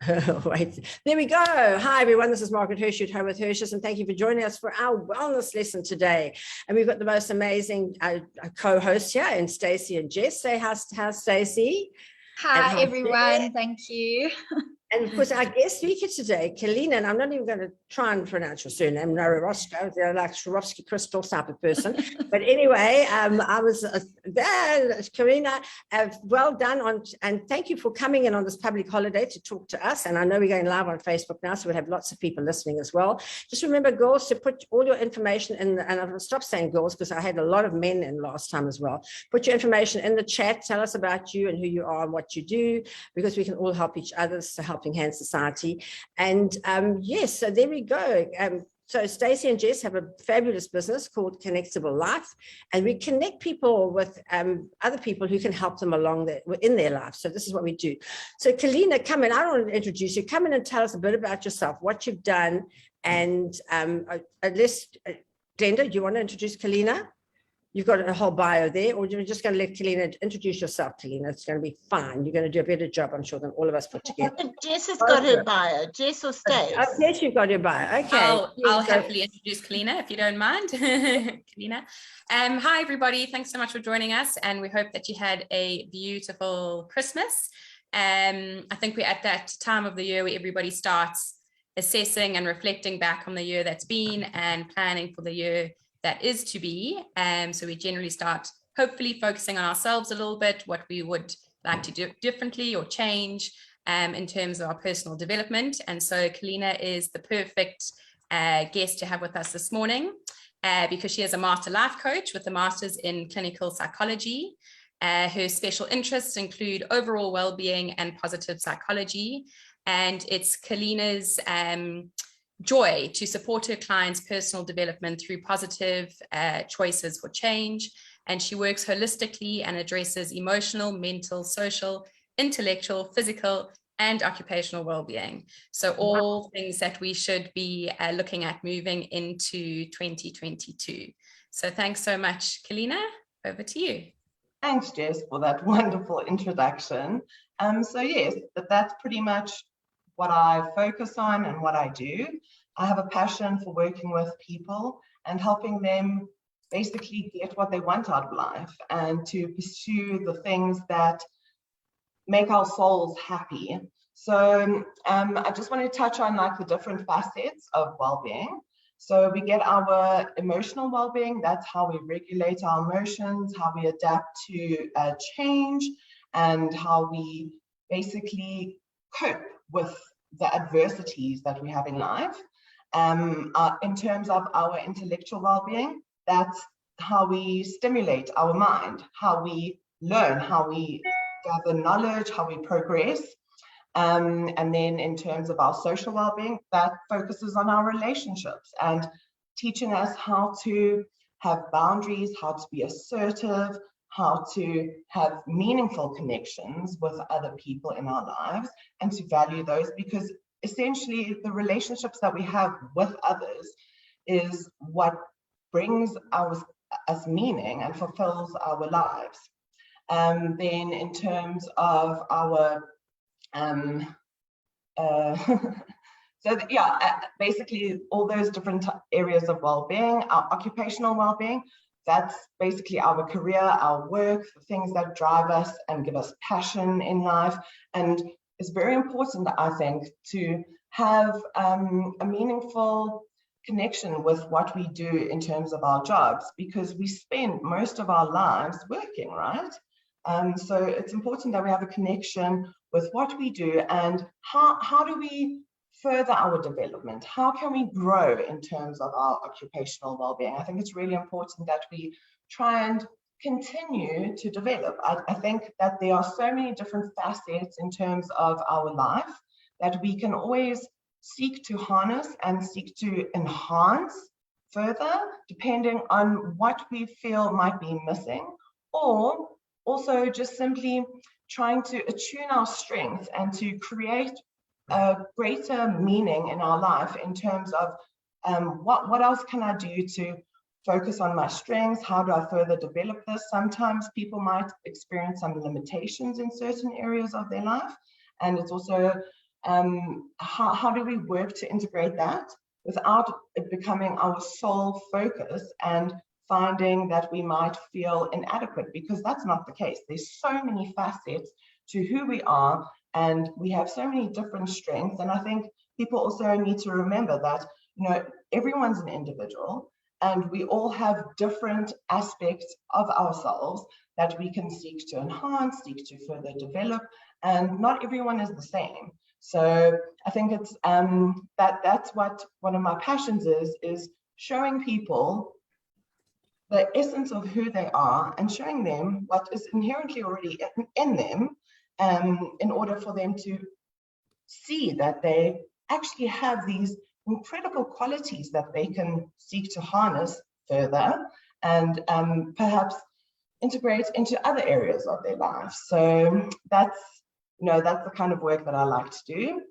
Wait, there we go. Hi, everyone. This is Margaret Hirschut, Home with Hirschus, and thank you for joining us for our wellness lesson today. And we've got the most amazing co-hosts here, and Stacey and Jess. Say how's Stacey? Hi, everyone. Thank you. And of course, our guest speaker today, Kalina, and I'm not even going to try and pronounce your surname, Narorosko, they're like Swarovski crystal type of person. But anyway, I was there, Kalina, well done and thank you for coming in on this public holiday to talk to us. And I know we're going live on Facebook now, so we'll have lots of people listening as well. Just remember, girls, to put all your information in, and I'll stop saying girls because I had a lot of men in last time as well. Put your information in the chat, tell us about you and who you are and what you do, because we can all help each other to help enhance society. And yes, so there we go. So Stacey and Jess have a fabulous business called Connectable Life, and we connect people with other people who can help them along in their life. So this is what we do. So Kalina, come in. I don't want to introduce you. Come in and tell us a bit about yourself, what you've done, and Glenda, do you want to introduce Kalina? You've got a whole bio there, or you're just going to let Kalina introduce yourself, Kalina. It's going to be fine. You're going to do a better job, I'm sure, than all of us put together. Jess has got her bio. Jess or Stace? Oh, yes, you've got your bio. Okay. I'll happily introduce Kalina, if you don't mind. Kalina. Hi, everybody. Thanks so much for joining us, and we hope that you had a beautiful Christmas. I think we're at that time of the year where everybody starts assessing and reflecting back on the year that's been and planning for the year that is to be. So we generally start hopefully focusing on ourselves a little bit, what we would like to do differently or change in terms of our personal development. And so Kalina is the perfect guest to have with us this morning because she is a master life coach with a master's in clinical psychology. Her special interests include overall well-being and positive psychology. And it's Kalina's joy to support her clients' personal development through positive choices for change. And she works holistically and addresses emotional, mental, social, intellectual, physical, and occupational well-being. So all things that we should be looking at moving into 2022. So thanks so much, Kalina. Over to you. Thanks, Jess, for that wonderful introduction. So yes, that's pretty much what I focus on and what I do. I have a passion for working with people and helping them basically get what they want out of life and to pursue the things that make our souls happy. So I just want to touch on like the different facets of well-being. So we get our emotional well-being. That's how we regulate our emotions, how we adapt to change, and how we basically cope with the adversities that we have in life. In terms of our intellectual well-being, that's how we stimulate our mind, how we learn, how we gather knowledge, how we progress. And then in terms of our social well-being, that focuses on our relationships and teaching us how to have boundaries, how to be assertive, how to have meaningful connections with other people in our lives and to value those, because essentially the relationships that we have with others is what brings us meaning and fulfills our lives. Then in terms of our basically all those different areas of well-being, our occupational well-being, that's basically our career, our work, the things that drive us and give us passion in life. And it's very important, I think, to have a meaningful connection with what we do in terms of our jobs, because we spend most of our lives working, right? So it's important that we have a connection with what we do and how do we further our development? How can we grow in terms of our occupational well-being? I think it's really important that we try and continue to develop. I think that there are so many different facets in terms of our life that we can always seek to harness and seek to enhance further, depending on what we feel might be missing, or also just simply trying to attune our strengths and to create a greater meaning in our life in terms of what else can I do to focus on my strengths? How do I further develop this? Sometimes people might experience some limitations in certain areas of their life, and it's also how do we work to integrate that without it becoming our sole focus and finding that we might feel inadequate, because that's not the case. There's so many facets to who we are, and we have so many different strengths. And I think people also need to remember that, you know, everyone's an individual, and we all have different aspects of ourselves that we can seek to enhance, seek to further develop, and not everyone is the same. So I think it's that's what one of my passions is showing people the essence of who they are and showing them what is inherently already in them, in order for them to see that they actually have these incredible qualities that they can seek to harness further and perhaps integrate into other areas of their life. So that's the kind of work that I like to do.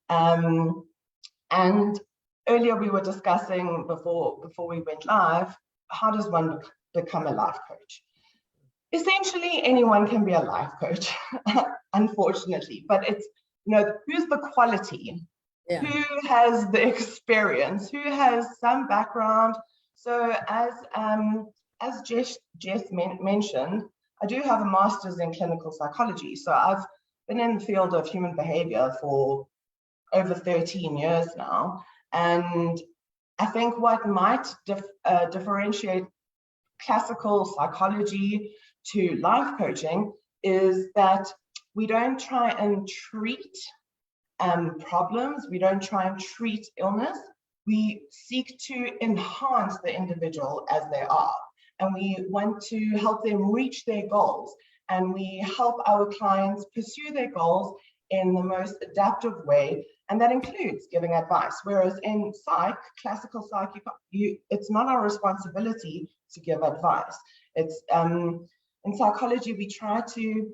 And earlier we were discussing before we went live, how does one become a life coach? Essentially, anyone can be a life coach, unfortunately, but it's, who's the quality? Yeah. Who has the experience? Who has some background? So as Jess mentioned, I do have a master's in clinical psychology. So I've been in the field of human behavior for over 13 years now. And I think what might differentiate classical psychology to life coaching is that we don't try and treat problems. We don't try and treat illness. We seek to enhance the individual as they are. And we want to help them reach their goals. And we help our clients pursue their goals in the most adaptive way. And that includes giving advice. Whereas in classical psych, it's not our responsibility to give advice. It's in psychology, we try to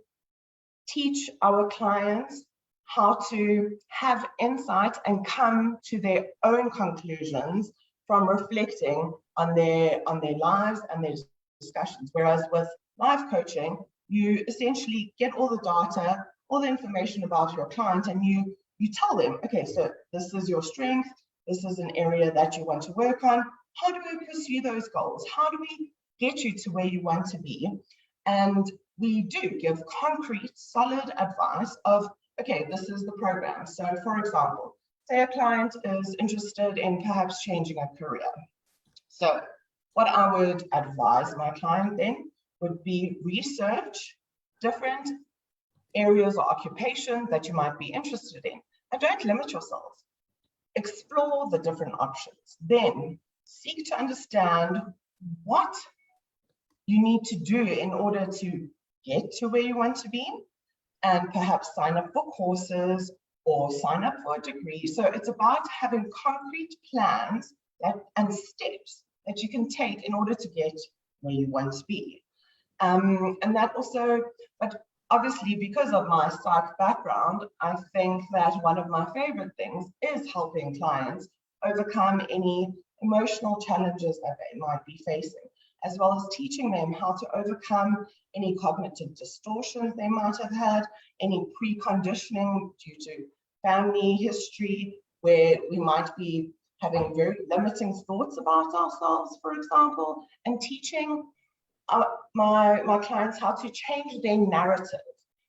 teach our clients how to have insight and come to their own conclusions from reflecting on their lives and their discussions. Whereas with life coaching, you essentially get all the data, all the information about your client, and you tell them, okay, so this is your strength, this is an area that you want to work on. How do we pursue those goals? How do we get you to where you want to be? And we do give concrete, solid advice of, okay, this is the program. So for example, say a client is interested in perhaps changing a career. So what I would advise my client then would be research different areas or occupations that you might be interested in. And don't limit yourself. Explore the different options. Then seek to understand what you need to do in order to get to where you want to be, and perhaps sign up for courses or sign up for a degree. So it's about having concrete plans and steps that you can take in order to get where you want to be. And that also, but obviously because of my psych background, I think that one of my favorite things is helping clients overcome any emotional challenges that they might be facing, as well as teaching them how to overcome any cognitive distortions they might have had, any preconditioning due to family history, where we might be having very limiting thoughts about ourselves, for example, and teaching my clients how to change their narrative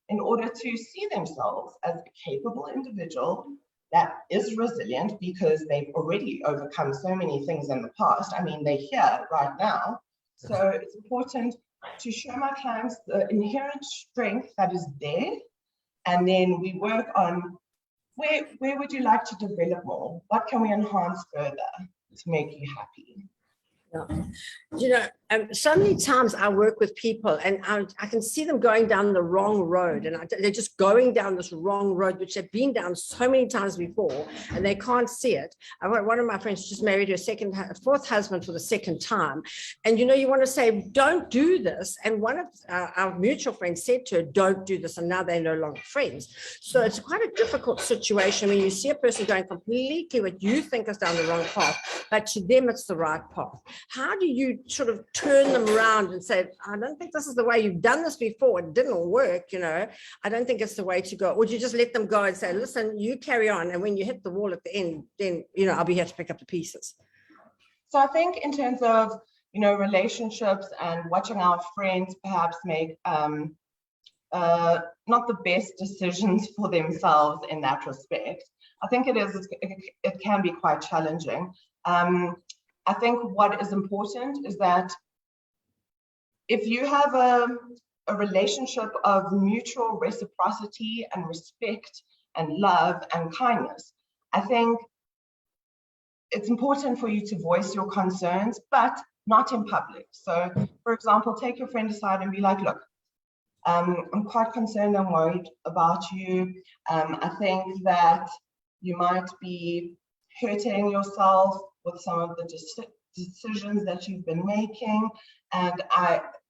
in order to see themselves as a capable individual that is resilient because they've already overcome so many things in the past. I mean, they're here right now. So it's important to show my clients the inherent strength that is there. And then we work on where would you like to develop more? What can we enhance further to make you happy? Yeah. So many times I work with people and I can see them going down the wrong road, and they're just going down this wrong road, which they've been down so many times before, and they can't see it. One of my friends just married her fourth husband for the second time. And, you want to say, don't do this. And one of our mutual friends said to her, don't do this. And now they're no longer friends. So it's quite a difficult situation when you see a person going completely what you think is down the wrong path, but to them, it's the right path. How do you sort of turn them around and say, I don't think this is the way you've done this before. It didn't work, you know. I don't think it's the way to go. Or do you just let them go and say, listen, you carry on. And when you hit the wall at the end, then, you know, I'll be here to pick up the pieces. So I think in terms of, you know, relationships and watching our friends perhaps make not the best decisions for themselves in that respect, I think it can be quite challenging. I think what is important is that if you have a relationship of mutual reciprocity and respect and love and kindness, I think it's important for you to voice your concerns, but not in public. So, for example, take your friend aside and be like, look, I'm quite concerned and worried about you. I think that you might be hurting yourself with some of the decisions that you've been making. And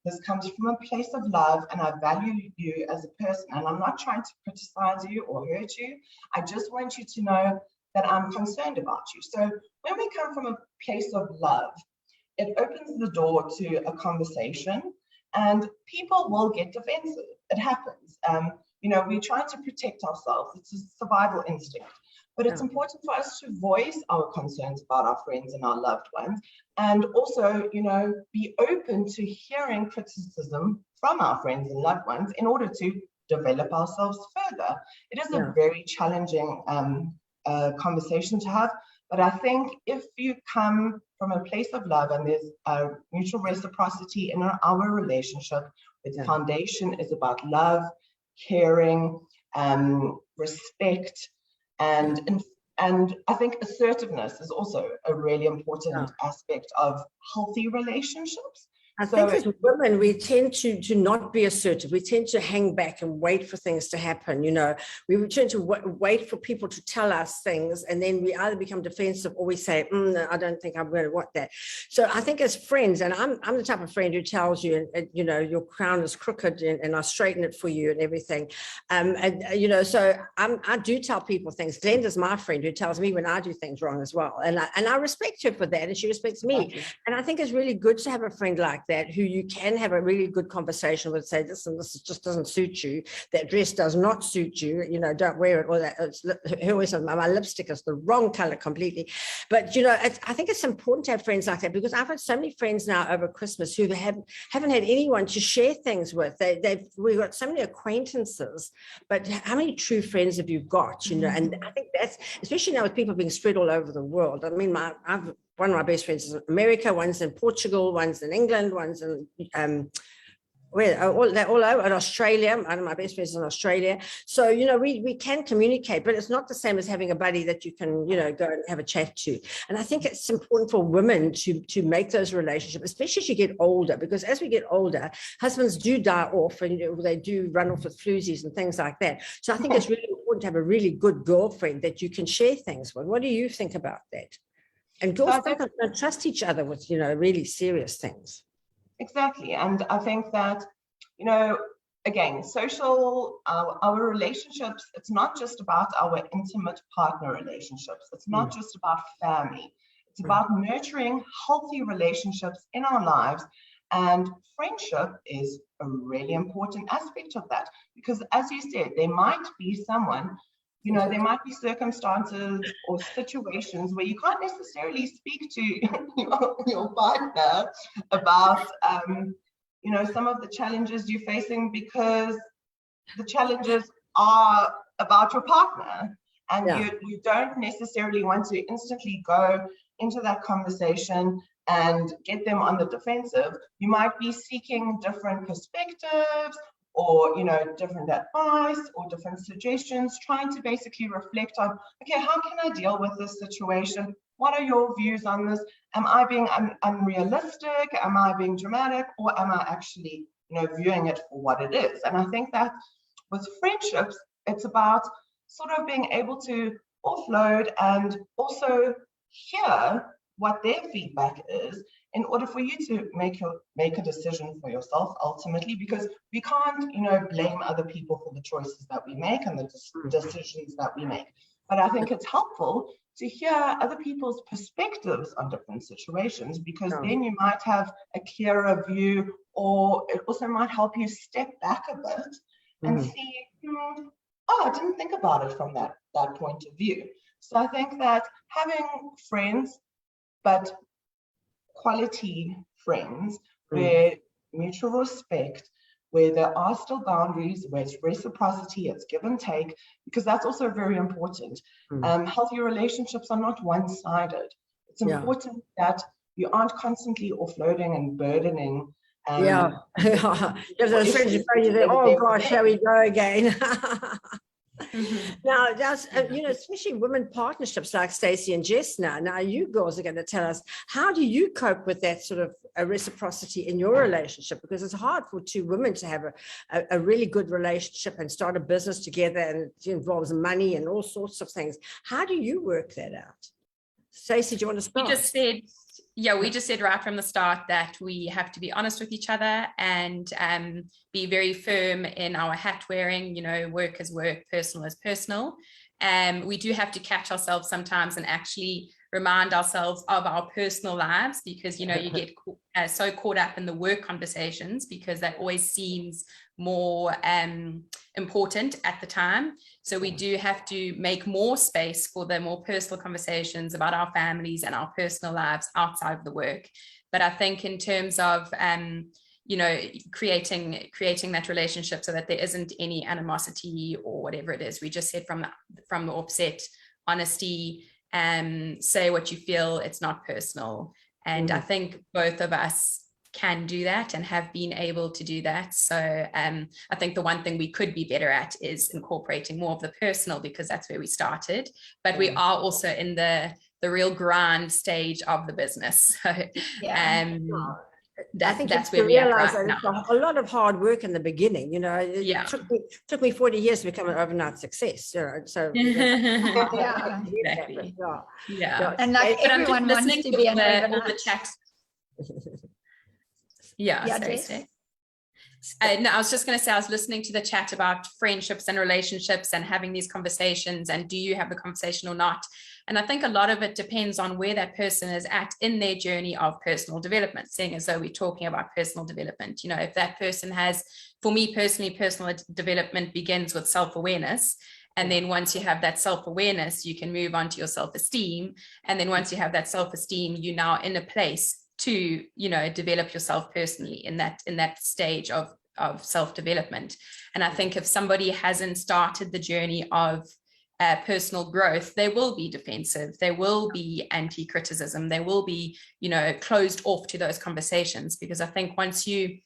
this comes from a place of love, and I value you as a person. And I'm not trying to criticize you or hurt you. I just want you to know that I'm concerned about you. So when we come from a place of love, it opens the door to a conversation, and people will get defensive. It happens. You know, we try to protect ourselves. It's a survival instinct. But it's important for us to voice our concerns about our friends and our loved ones, and also, you know, be open to hearing criticism from our friends and loved ones in order to develop ourselves further. It is a very challenging conversation to have, but I think if you come from a place of love and there's a mutual reciprocity in our relationship, its foundation is about love, caring, respect, and I think assertiveness is also a really important aspect of healthy relationships. I think as women, we tend to not be assertive. We tend to hang back and wait for things to happen. You know, we tend to wait for people to tell us things, and then we either become defensive or we say, no, I don't think I'm going to want that. So I think as friends, and I'm the type of friend who tells you, you know, your crown is crooked and I straighten it for you and everything. And you know, so I do tell people things. Glenda's my friend who tells me when I do things wrong as well. And I respect her for that, and she respects me. And I think it's really good to have a friend like that who you can have a really good conversation with, say, this just doesn't suit you, that dress does not suit you, you know, don't wear it, or that my lipstick is the wrong color completely. But you know, I think it's important to have friends like that, because I've had so many friends now over Christmas who haven't had anyone to share things with. We've got so many acquaintances, but how many true friends have you got, you know? And I think that's, especially now with people being spread all over the world. I mean, one of my best friends is in America, one's in Portugal, one's in England, one's in they're all over in Australia. One of my best friends is in Australia. So, you know, we can communicate, but it's not the same as having a buddy that you can, you know, go and have a chat to. And I think it's important for women to make those relationships, especially as you get older, because as we get older, husbands do die off, and you know, they do run off with floozies and things like that. So I think it's really important to have a really good girlfriend that you can share things with. What do you think about that? And girls sometimes don't trust each other with, you know, really serious things. Exactly. And I think that, you know, again, our relationships, it's not just about our intimate partner relationships. It's not just about family. It's about nurturing healthy relationships in our lives. And friendship is a really important aspect of that, because as you said, there might be someone, you know, there might be circumstances or situations where you can't necessarily speak to your partner about, you know, some of the challenges you're facing, because the challenges are about your partner, and you don't necessarily want to instantly go into that conversation and get them on the defensive. You might be seeking different perspectives, or, you know, different advice or different suggestions, trying to basically reflect on, okay, how can I deal with this situation? What are your views on this? Am I being unrealistic? Am I being dramatic? Or am I actually, you know, viewing it for what it is? And I think that with friendships, it's about sort of being able to offload and also hear what their feedback is, in order for you to make a decision for yourself ultimately, because we can't, you know, blame other people for the choices that we make and the decisions that we make. but I think it's helpful to hear other people's perspectives on different situations, because then you might have a clearer view, or it also might help you step back a bit and see, oh, I didn't think about it from that point of view. So I think that having friends, but quality friends, where mutual respect, where there are still boundaries, where it's reciprocity, it's give and take, because that's also very important. Healthy relationships are not one-sided. It's important that you aren't constantly offloading and burdening. There's those friends who tell you that, oh gosh, here we go again. Now, that's, especially women partnerships like Stacey and Jess now you girls are going to tell us, how do you cope with that sort of a reciprocity in your relationship? Because it's hard for two women to have a really good relationship and start a business together, and it involves money and all sorts of things. How do you work that out? Stacey, do you want to start? We just said right from the start that we have to be honest with each other and be very firm in our hat wearing, work is work, personal is personal. We do have to catch ourselves sometimes and actually remind ourselves of our personal lives, because, you get so caught up in the work conversations because that always seems more important at the time. So we do have to make more space for the more personal conversations about our families and our personal lives outside of the work. But I think in terms of creating that relationship so that there isn't any animosity or whatever it is, we just said from the offset, honesty, say what you feel, it's not personal. And I think both of us can do that and have been able to do that. So I think the one thing we could be better at is incorporating more of the personal, because that's where we started, but we are also in the real grind stage of the business. So I think that's where we are right that now. It's a lot of hard work in the beginning. It took me 40 years to become an overnight success. So exactly. And like everyone wants to be an overnight. No, I was just going to say, I was listening to the chat about friendships and relationships and having these conversations, and do you have the conversation or not? And I think a lot of it depends on where that person is at in their journey of personal development, seeing as though we're talking about personal development. If that person has, for me personally, personal development begins with self-awareness. And then once you have that self-awareness, you can move on to your self-esteem. And then once you have that self-esteem, you're now in a place to, develop yourself personally in that stage of self-development. And I think if somebody hasn't started the journey of personal growth, they will be defensive, they will be anti-criticism, they will be, closed off to those conversations, because I think once you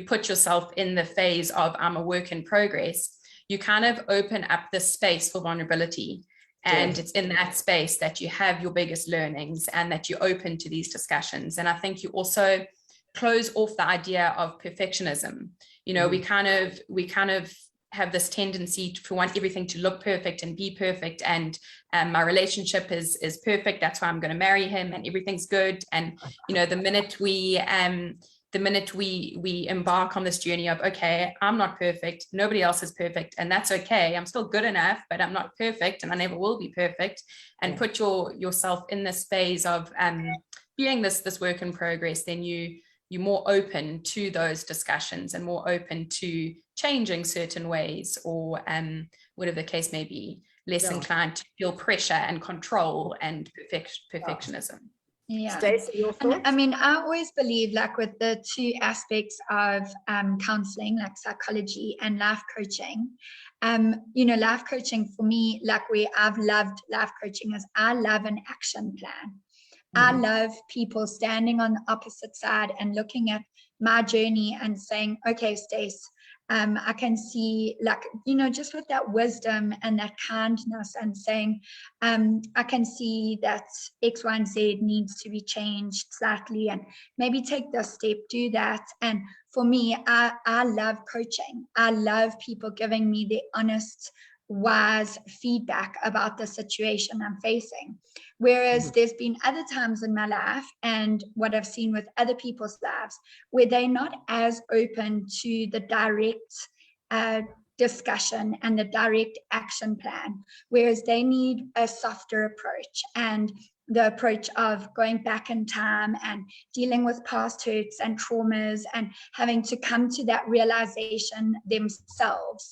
put yourself in the phase of I'm a work in progress, you kind of open up the space for vulnerability. And it's in that space that you have your biggest learnings and that you're open to these discussions. And I think you also close off the idea of perfectionism. We kind of have this tendency to want everything to look perfect and be perfect. And my relationship is perfect. That's why I'm going to marry him and everything's good. And, the minute we embark on this journey of, okay, I'm not perfect, nobody else is perfect, and that's okay, I'm still good enough, but I'm not perfect and I never will be perfect, and put yourself in this phase of being this work in progress, then you're more open to those discussions and more open to changing certain ways, or whatever the case may be, less inclined to feel pressure and control and perfectionism. Yeah. Stacey, your thoughts? And I always believe, like, with the two aspects of counseling, like psychology and life coaching, life coaching for me, like where I've loved life coaching, is I love an action plan. I love people standing on the opposite side and looking at my journey and saying, okay, Stace, I can see, like, just with that wisdom and that kindness, and saying, I can see that X, Y, and Z needs to be changed slightly, and maybe take this step, do that. And for me, I love coaching. I love people giving me the honest, wise feedback about the situation I'm facing. Whereas there's been other times in my life, and what I've seen with other people's lives, where they're not as open to the direct discussion and the direct action plan, whereas they need a softer approach, and the approach of going back in time and dealing with past hurts and traumas and having to come to that realization themselves,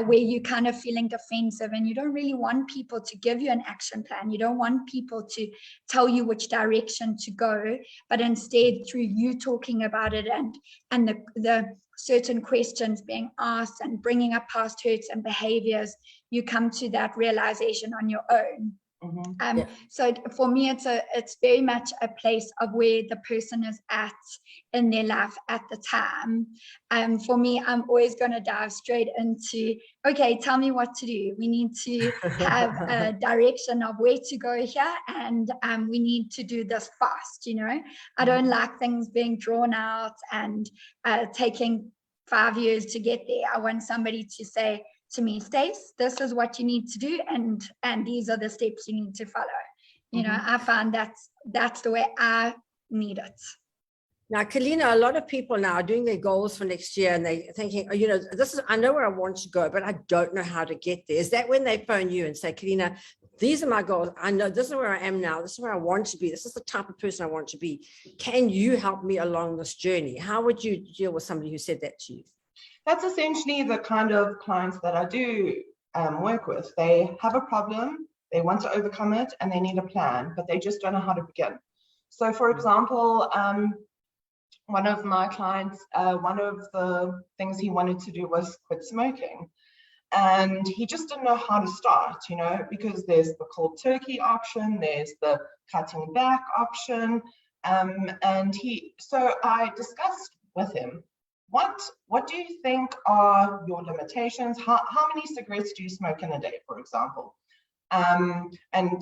where you kind of feeling defensive and you don't really want people to give you an action plan. You don't want people to tell you which direction to go, but instead through you talking about it and the certain questions being asked and bringing up past hurts and behaviors, you come to that realization on your own. So for me, it's very much a place of where the person is at in their life at the time. For me, I'm always going to dive straight into, okay, tell me what to do. We need to have a direction of where to go here, and we need to do this fast. I don't like things being drawn out and taking 5 years to get there. I want somebody to say to me, Stace, this is what you need to do, and these are the steps you need to follow. I find that's the way I need it. Now, Kalina, a lot of people now are doing their goals for next year, and they're thinking, I know where I want to go, but I don't know how to get there. Is that when they phone you and say, Kalina, these are my goals. I know this is where I am now. This is where I want to be. This is the type of person I want to be. Can you help me along this journey? How would you deal with somebody who said that to you? That's essentially the kind of clients that I do work with. They have a problem, they want to overcome it, and they need a plan, but they just don't know how to begin. So, for example, one of my clients, one of the things he wanted to do was quit smoking. And he just didn't know how to start, because there's the cold turkey option, there's the cutting back option. So I discussed with him, what do you think are your limitations? How many cigarettes do you smoke in a day, for example? And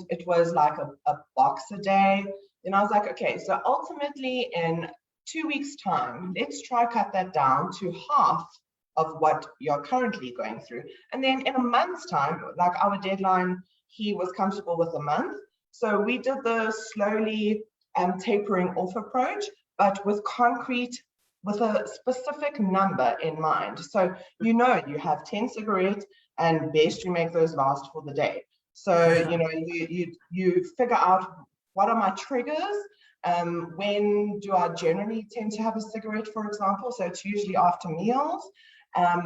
it was like a box a day. And I was like, okay, so ultimately in 2 weeks' time, let's try cut that down to half of what you're currently going through. And then in a month's time, like our deadline, he was comfortable with a month. So we did the slowly tapering off approach, but with a specific number in mind. So you have 10 cigarettes and best you make those last for the day. So you figure out, what are my triggers? When do I generally tend to have a cigarette, for example? So it's usually after meals. At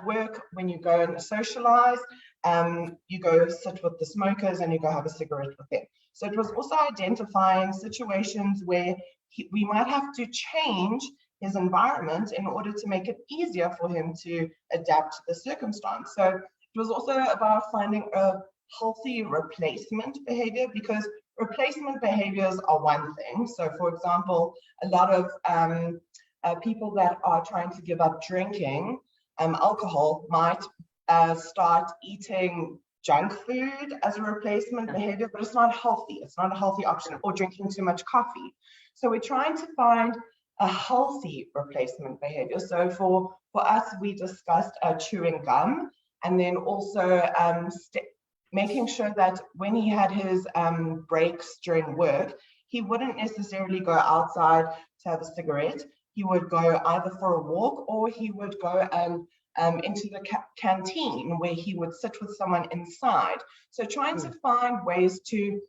work, when you go and socialize, you go sit with the smokers and you go have a cigarette with them. So it was also identifying situations where we might have to change his environment in order to make it easier for him to adapt to the circumstance. So it was also about finding a healthy replacement behavior, because replacement behaviors are one thing. So, for example, a lot of people that are trying to give up drinking alcohol might start eating junk food as a replacement behavior, but it's not healthy. It's not a healthy option, or drinking too much coffee. So we're trying to find a healthy replacement behavior. So for us, we discussed chewing gum, and then also making sure that when he had his breaks during work, he wouldn't necessarily go outside to have a cigarette. He would go either for a walk, or he would go into the canteen, where he would sit with someone inside. So trying to find ways to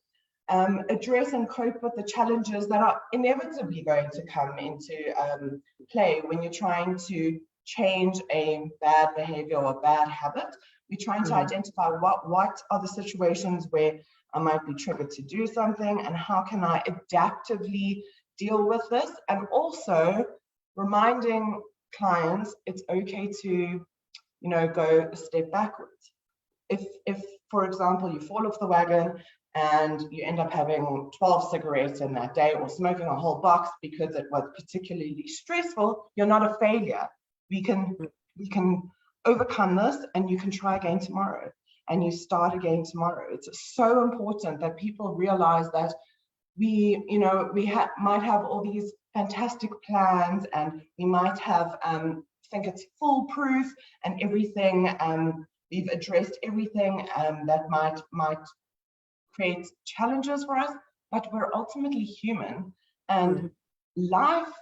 address and cope with the challenges that are inevitably going to come into play when you're trying to change a bad behavior or a bad habit. We're trying to identify what are the situations where I might be triggered to do something, and how can I adaptively deal with this, and also reminding clients it's okay to go a step backwards. If for example you fall off the wagon and you end up having 12 cigarettes in that day, or smoking a whole box because it was particularly stressful, you're not a failure. We can overcome this, and you can try again tomorrow, and you start again tomorrow. It's so important that people realize that we might have all these fantastic plans, and we might have think it's foolproof and everything. We've addressed everything that might create challenges for us, but we're ultimately human, and life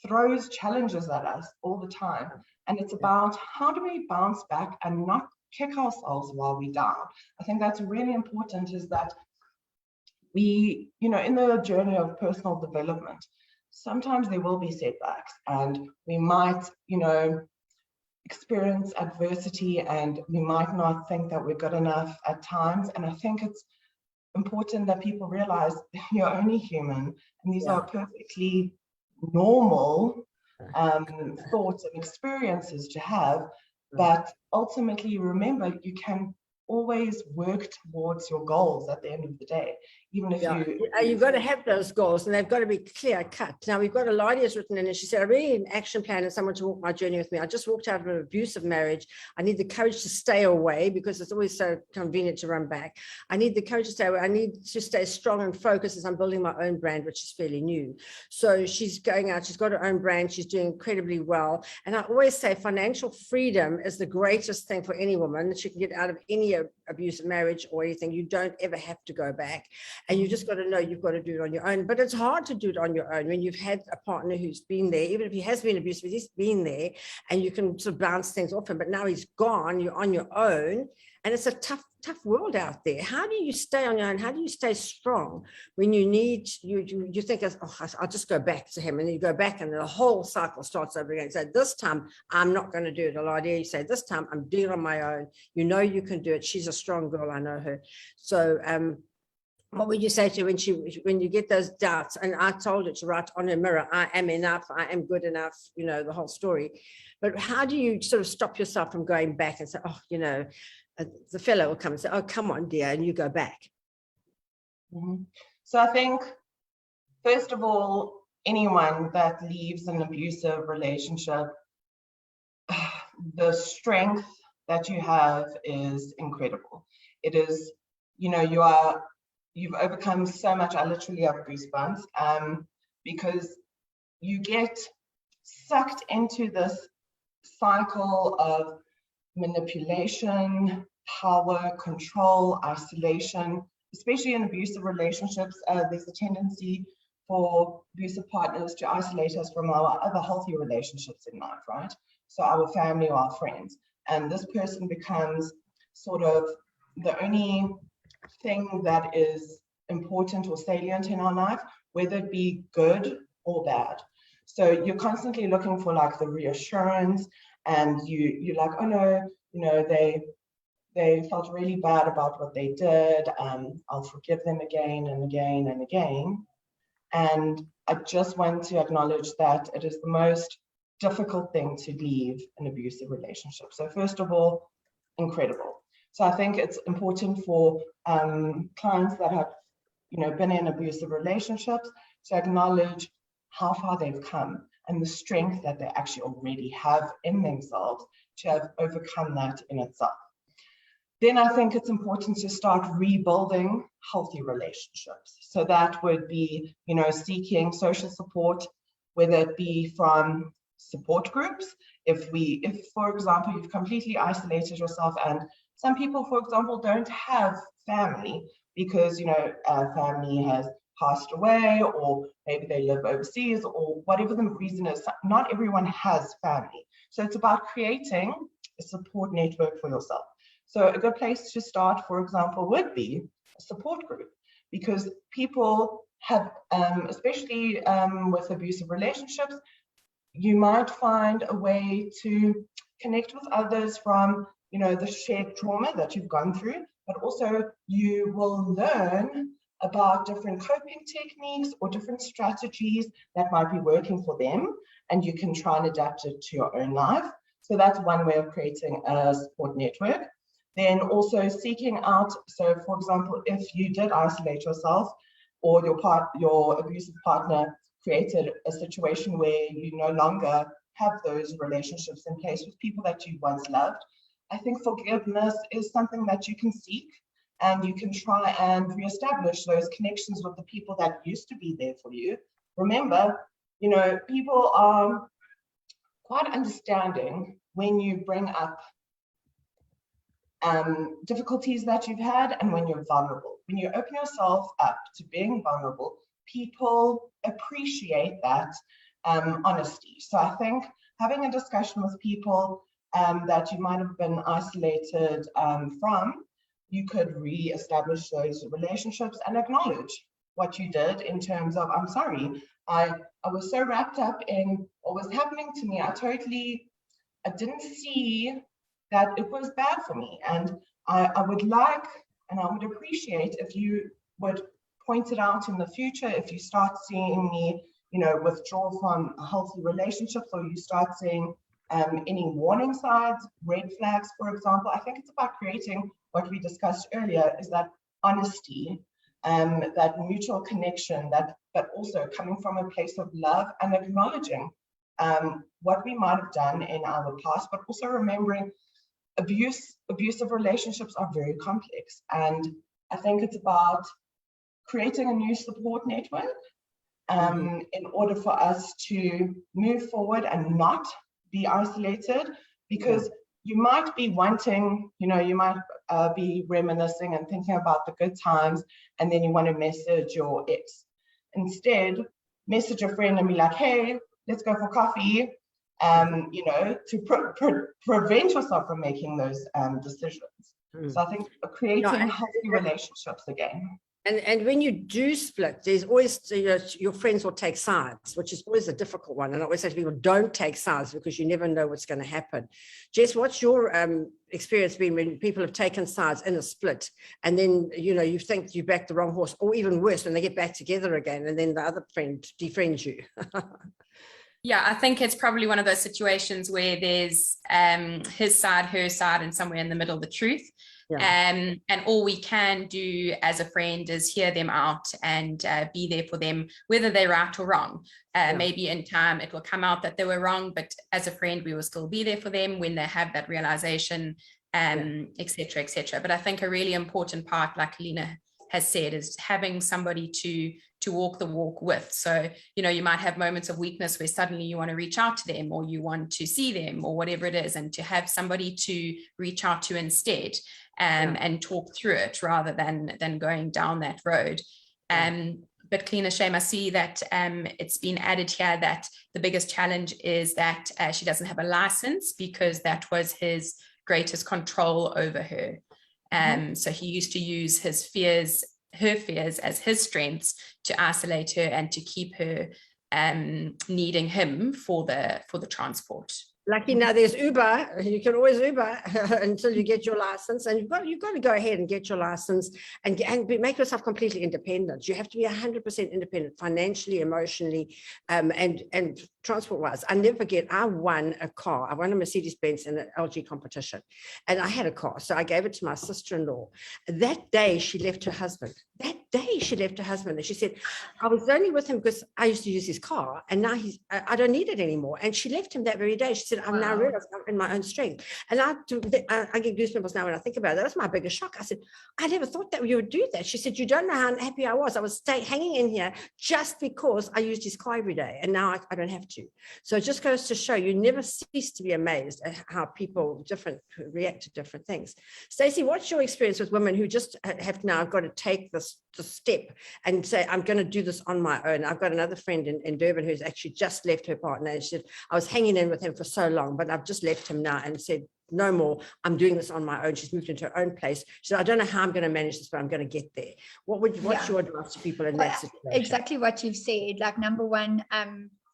throws challenges at us all the time. And it's about how do we bounce back and not kick ourselves while we're down. I think that's really important, is that we, in the journey of personal development, sometimes there will be setbacks and we might, experience adversity and we might not think that we're good enough at times. And I think it's important that people realize you're only human and these are perfectly normal thoughts and experiences to have. But ultimately, remember, you can always work towards your goals at the end of the day, even if you've got to have those goals and they've got to be clear cut. Now we've got a lady who's written in and she said, I really need an action plan and someone to walk my journey with me. I just walked out of an abusive marriage. I need the courage to stay away because it's always so convenient to run back. I need the courage to stay away. I need to stay strong and focused as I'm building my own brand, which is fairly new. So she's going out, she's got her own brand, she's doing incredibly well. And I always say financial freedom is the greatest thing for any woman. She can get out of any abusive marriage or anything. You don't ever have to go back, and you just got to know you've got to do it on your own. But it's hard to do it on your own when you've had a partner who's been there, even if he has been abusive, he's been there, and you can sort of bounce things off him. But now he's gone, you're on your own, and it's a tough world out there. How do you stay on your own? How do you stay strong when you need, you think, I'll just go back to him, and then you go back and the whole cycle starts over again. So this time I'm not going to do it. Eladia, you say, this time I'm doing it on my own. You know you can do it. She's a strong girl. I know her. So what would you say to her when you get those doubts? And I told her to write on her mirror, I am enough, I am good enough, the whole story. But how do you sort of stop yourself from going back and say, the fellow will come and say, oh, come on, dear, and you go back? So I think, first of all, anyone that leaves an abusive relationship, the strength that you have is incredible. It is, you've overcome so much. I literally have goosebumps because you get sucked into this cycle of manipulation, power, control, isolation, especially in abusive relationships. There's a tendency for abusive partners to isolate us from our other healthy relationships in life, right? So our family or our friends. And this person becomes sort of the only thing that is important or salient in our life, whether it be good or bad. So you're constantly looking for like the reassurance, and you're like, oh no, they felt really bad about what they did. I'll forgive them again and again and again. And I just want to acknowledge that it is the most difficult thing to leave an abusive relationship. So first of all, incredible. So I think it's important for clients that have, been in abusive relationships to acknowledge how far they've come and the strength that they actually already have in themselves to have overcome that in itself. Then I think it's important to start rebuilding healthy relationships. So that would be, seeking social support, whether it be from support groups. If for example, you've completely isolated yourself, and some people, for example, don't have family because, family has passed away, or maybe they live overseas, or whatever the reason is, not everyone has family. So it's about creating a support network for yourself. So a good place to start, for example, would be a support group, because people have, especially with abusive relationships, you might find a way to connect with others from, the shared trauma that you've gone through, but also you will learn about different coping techniques or different strategies that might be working for them, and you can try and adapt it to your own life. So that's one way of creating a support network. Then also seeking out, so for example, if you did isolate yourself, or your abusive partner created a situation where you no longer have those relationships in place with people that you once loved, I think forgiveness is something that you can seek, and you can try and reestablish those connections with the people that used to be there for you. Remember, people are quite understanding when you bring up difficulties that you've had, and when you're vulnerable. When you open yourself up to being vulnerable, people appreciate that honesty. So I think having a discussion with people that you might have been isolated from, you could re-establish those relationships and acknowledge what you did in terms of, I'm sorry, I was so wrapped up in what was happening to me. I didn't see that it was bad for me. And I would like, and I would appreciate if you would point it out in the future, if you start seeing me, withdraw from healthy relationships, or you start seeing any warning signs, red flags, for example. I think it's about creating what we discussed earlier, is that honesty, that mutual connection, but also coming from a place of love and acknowledging what we might have done in our past, but also remembering abusive relationships are very complex. And I think it's about creating a new support network in order for us to move forward and not be isolated, because you might be wanting, you might be reminiscing and thinking about the good times, and then you want to message your ex. Instead, message a friend and be like, hey, let's go for coffee, to prevent yourself from making those decisions. So I think creating healthy relationships again. And when you do split, there's always, your friends will take sides, which is always a difficult one. And I always say to people, don't take sides, because you never know what's going to happen. Jess, what's your experience been when people have taken sides in a split, and then, you think you backed the wrong horse, or even worse, when they get back together again, and then the other friend defriends you? Yeah, I think it's probably one of those situations where there's his side, her side, and somewhere in the middle, the truth. Yeah. And all we can do as a friend is hear them out and be there for them, whether they're right or wrong. Maybe in time it will come out that they were wrong, but as a friend, we will still be there for them when they have that realization, et cetera, et cetera. But I think a really important part, like Helena has said, is having somebody to walk the walk with. So, you might have moments of weakness where suddenly you want to reach out to them, or you want to see them, or whatever it is, and to have somebody to reach out to instead, and talk through it rather than going down that road. But Cleaner Shame, I see that it's been added here that the biggest challenge is that she doesn't have a license, because that was his greatest control over her. So he used to use her fears as his strengths to isolate her and to keep her needing him for the transport. Lucky now there's Uber. You can always Uber until you get your license, and you've got to go ahead and get your license and make yourself completely independent. You have to be 100% independent, financially, emotionally, and transport-wise. I never forget, I won a car. I won a Mercedes-Benz in an LG competition, and I had a car, so I gave it to my sister-in-law. That day she left her husband. And she said, I was only with him because I used to use his car, and now I don't need it anymore. And she left him that very day. She said, I'm now realized I'm in my own strength. And I get goosebumps now when I think about it. That was my biggest shock. I said, I never thought that you would do that. She said, you don't know how happy I was. I was hanging in here just because I used his car every day, and now I don't have to. So it just goes to show you never cease to be amazed at how people react to different things. Stacey, what's your experience with women who just have now got to take the step and say, I'm going to do this on my own? I've got another friend in Durban who's actually just left her partner, and she said, I was hanging in with him for so long, but I've just left him now, and said, no more, I'm doing this on my own. She's moved into her own place. She said, I don't know how I'm going to manage this, but I'm going to get there. What's your advice to people in that situation? Exactly what you've said. Like, number one,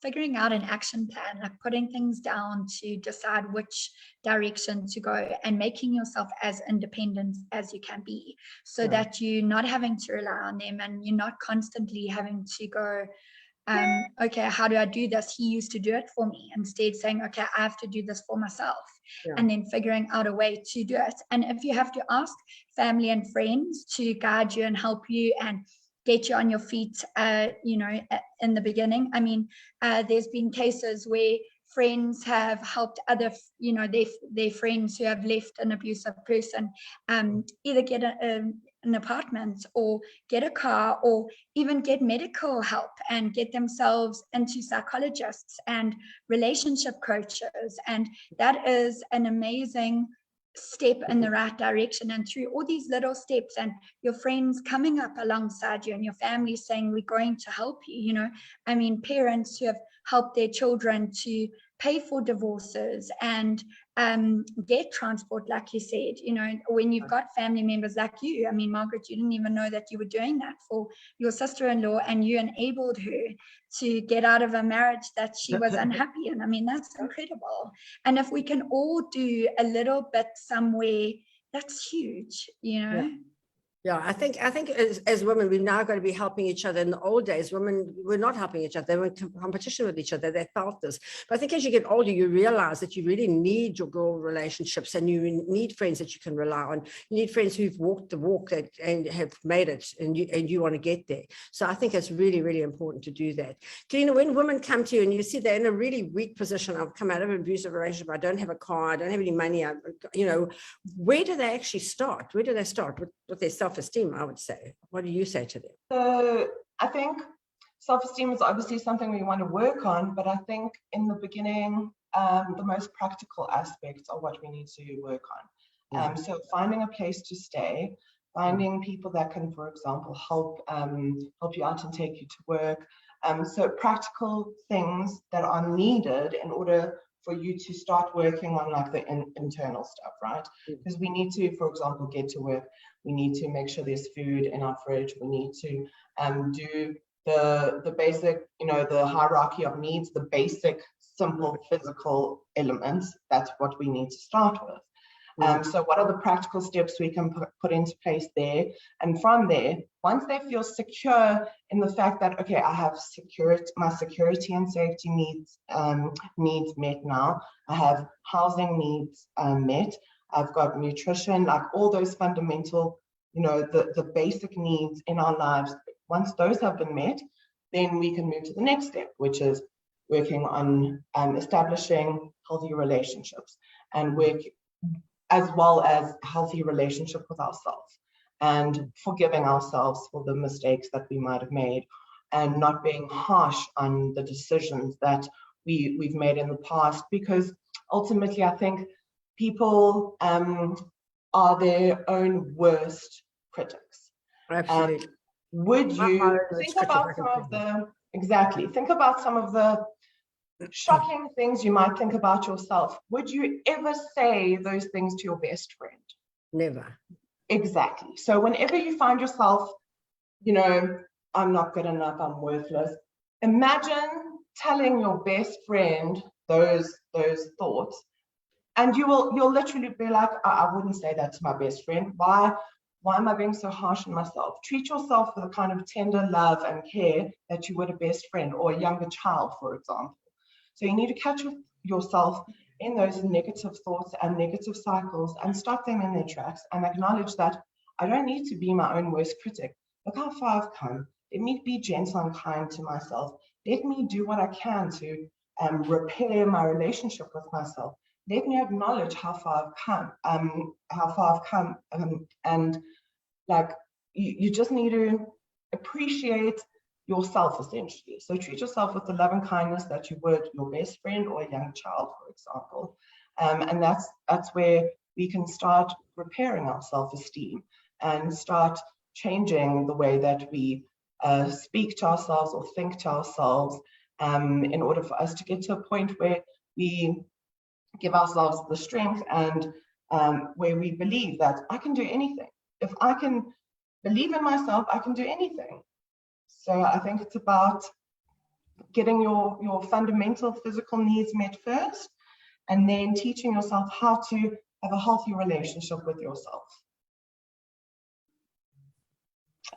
figuring out an action plan, like putting things down to decide which direction to go, and making yourself as independent as you can be, so that you're not having to rely on them, and you're not constantly having to go, okay, how do I do this? He used to do it for me. Instead saying, okay, I have to do this for myself, and then figuring out a way to do it. And if you have to ask family and friends to guide you and help you and get you on your feet, in the beginning. I mean, there's been cases where friends have helped other, their friends who have left an abusive person, either get an apartment, or get a car, or even get medical help, and get themselves into psychologists and relationship coaches. And that is an amazing step in the right direction. And through all these little steps, and your friends coming up alongside you, and your family saying, we're going to help you, I mean, parents who have helped their children to pay for divorces and get transport, like you said, you know, when you've got family members like you. I mean, Margaret, you didn't even know that you were doing that for your sister-in-law, and you enabled her to get out of a marriage that she was unhappy in. I mean, that's incredible. And if we can all do a little bit somewhere, that's huge, you know. Yeah. Yeah, I think as women, we've now got to be helping each other. In the old days, women were not helping each other. They were in competition with each other. They felt this. But I think as you get older, you realize that you really need your girl relationships, and you need friends that you can rely on. You need friends who've walked the walk and have made it, and you want to get there. So I think it's really, really important to do that. Kalina, when women come to you and you see they're in a really weak position, I've come out of an abusive relationship, I don't have a car, I don't have any money, you know, where do they actually start? Where do they start with their self-esteem, I would say? What do you say to them? So I think self-esteem is obviously something we want to work on, but I think in the beginning, the most practical aspects are what we need to work on. So finding a place to stay, finding people that can, for example, help you out and take you to work. So practical things that are needed in order for you to start working on like the internal stuff, right? Because we need to, for example, get to work. We need to make sure there's food in our fridge. We need to do the basic, you know, the hierarchy of needs, the basic, simple physical elements. That's what we need to start with. So what are the practical steps we can put into place there? And from there, once they feel secure in the fact that, okay, I have my security and safety needs met now, I have housing needs met, I've got nutrition, like all those fundamental, you know, the basic needs in our lives. Once those have been met, then we can move to the next step, which is working on establishing healthy relationships and work as well as healthy relationship with ourselves and forgiving ourselves for the mistakes that we might have made and not being harsh on the decisions that we've made in the past, because ultimately I think people are their own worst critics. Absolutely. Would you think about some of the shocking things you might think about yourself? Would you ever say those things to your best friend? Never. Exactly. So whenever you find yourself, you know, I'm not good enough, I'm worthless, imagine telling your best friend those thoughts, and you'll literally be like, I wouldn't say that to my best friend. Why am I being so harsh on myself? Treat yourself with the kind of tender love and care that you would a best friend or a younger child, for example. So you need to catch yourself in those negative thoughts and negative cycles and stop them in their tracks and acknowledge that I don't need to be my own worst critic. Look how far I've come. Let me be gentle and kind to myself. Let me do what I can to repair my relationship with myself. Let me acknowledge how far I've come, and like you just need to appreciate yourself, essentially. So treat yourself with the love and kindness that you would your best friend or a young child, for example. And that's where we can start repairing our self-esteem and start changing the way that we speak to ourselves or think to ourselves, in order for us to get to a point where we give ourselves the strength and where we believe that I can do anything. If I can believe in myself, I can do anything. So I think it's about getting your fundamental physical needs met first, and then teaching yourself how to have a healthy relationship with yourself.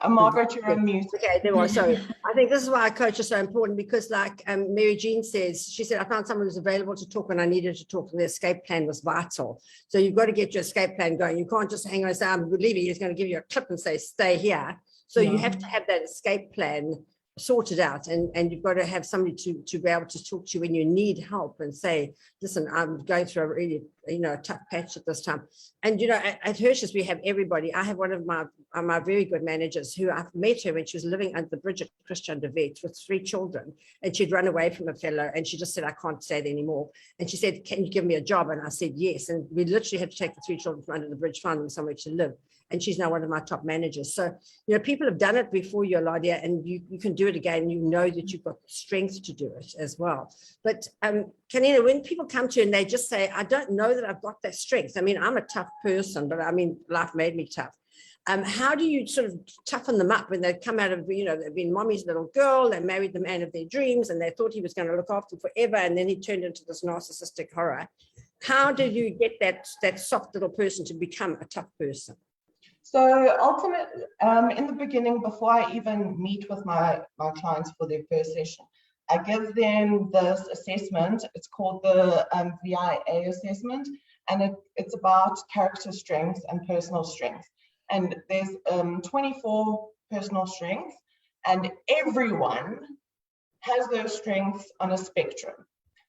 Margaret, you're on mute. Okay, there was. So I think this is why a coach is so important, because like Mary Jean says, she said, I found someone who's available to talk when I needed to talk, and the escape plan was vital. So you've got to get your escape plan going. You can't just hang on and say, I'm leaving. He's going to give you a clip and say, stay here. So you have to have that escape plan sorted out, and you've got to have somebody to be able to talk to you when you need help and say, listen, I'm going through a really, you know, tough patch at this time. And, you know, at Hirsch's, we have everybody. I have one of my very good managers who I've met her when she was living under the bridge at Christian de Wet with 3 children, and she'd run away from a fellow, and she just said, I can't stay there anymore. And she said, can you give me a job? And I said, yes. And we literally had to take the 3 children from under the bridge, find them somewhere to live. and she's now one of my top managers. So, people have done it before you, Ladia, and you can do it again. You know that you've got the strength to do it as well. But Kalina, when people come to you and they just say, I don't know that I've got that strength. I mean, I'm a tough person, but I mean, life made me tough. How do you sort of toughen them up when they come out of, they've been mommy's little girl, they married the man of their dreams, and they thought he was going to look after them forever, and then he turned into this narcissistic horror. How did you get that soft little person to become a tough person? So ultimately, in the beginning, before I even meet with my clients for their first session, I give them this assessment. It's called the VIA assessment, and it's about character strengths and personal strengths. And there's 24 personal strengths, and everyone has those strengths on a spectrum.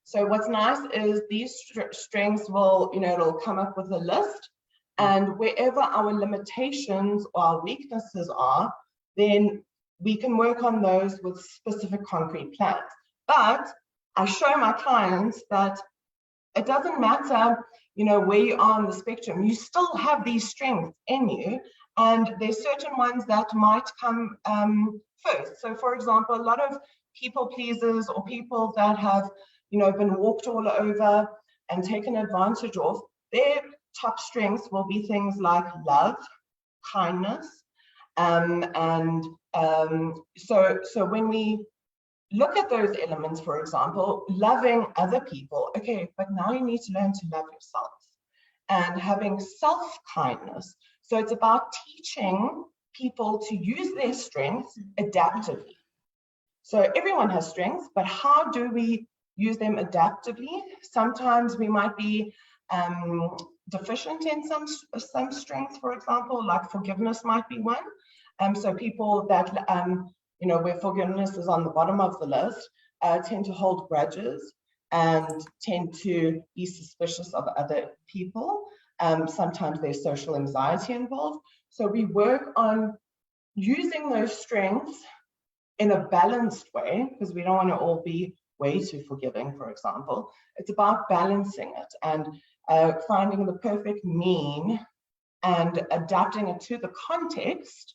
So what's nice is these strengths will, it'll come up with a list, and wherever our limitations or our weaknesses are, then we can work on those with specific concrete plans. But I show my clients that it doesn't matter, where you are on the spectrum, you still have these strengths in you, and there's certain ones that might come first. So for example, a lot of people pleasers or people that have, been walked all over and taken advantage of, their top strengths will be things like love, kindness, so when we look at those elements, for example, loving other people, okay, but now you need to learn to love yourself and having self-kindness. So it's about teaching people to use their strengths adaptively. So everyone has strengths, but how do we use them adaptively? Sometimes we might be deficient in some strengths, for example, like forgiveness might be one. So people that, where forgiveness is on the bottom of the list, tend to hold grudges and tend to be suspicious of other people. Sometimes there's social anxiety involved. So we work on using those strengths in a balanced way, because we don't want to all be way too forgiving, for example. It's about balancing it and finding the perfect mean and adapting it to the context.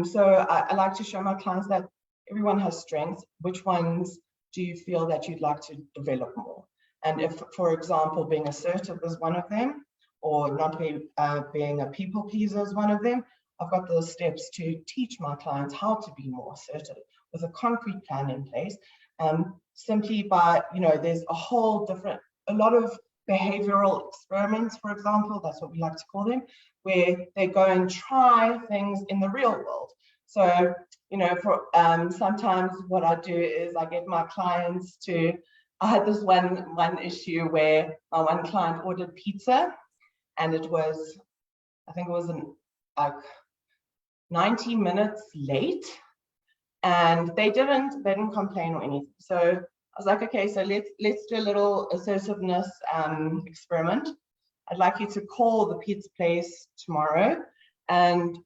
So I like to show my clients that everyone has strengths. Which ones do you feel that you'd like to develop more? And if, for example, being assertive is one of them, or not being a people pleaser is one of them, I've got the steps to teach my clients how to be more assertive with a concrete plan in place. Simply by, there's a lot of behavioral experiments, for example, that's what we like to call them, where they go and try things in the real world. So, sometimes what I do is I get my clients to, I had this one issue where my one client ordered pizza, and it was, I think it was like 90 minutes late, and they didn't complain or anything. So I was like, okay, so let's do a little assertiveness experiment. I'd like you to call the pizza place tomorrow and,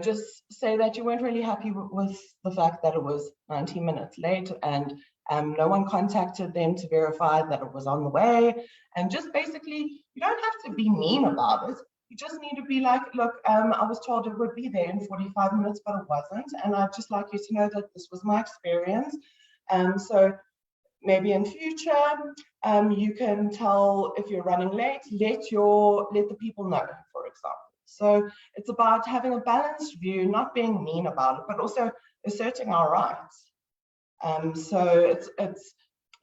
just say that you weren't really happy with the fact that it was 90 minutes late, and no one contacted them to verify that it was on the way. And just basically, you don't have to be mean about it. You just need to be like, look, I was told it would be there in 45 minutes, but it wasn't. And I'd just like you to know that this was my experience. So maybe in future, you can tell if you're running late, let the people know, for example. So it's about having a balanced view, not being mean about it, but also asserting our rights. So it's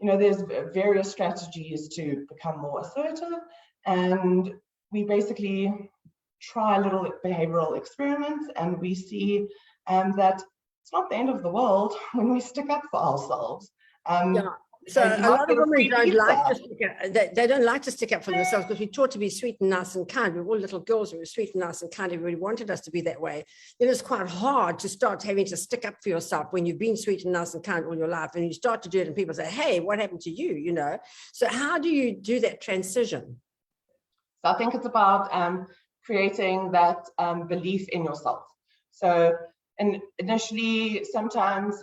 there's various strategies to become more assertive, and we basically try little behavioral experiments, and we see that it's not the end of the world when we stick up for ourselves. So a lot of women don't like to stick up. They don't like to stick up for themselves, because we're taught to be sweet and nice and kind. We were all little girls, we were sweet and nice and kind. Everybody wanted us to be that way. Then it's quite hard to start having to stick up for yourself when you've been sweet and nice and kind all your life, and you start to do it and people say, hey, what happened to you, So how do you do that transition? So I think it's about creating that belief in yourself. So initially, sometimes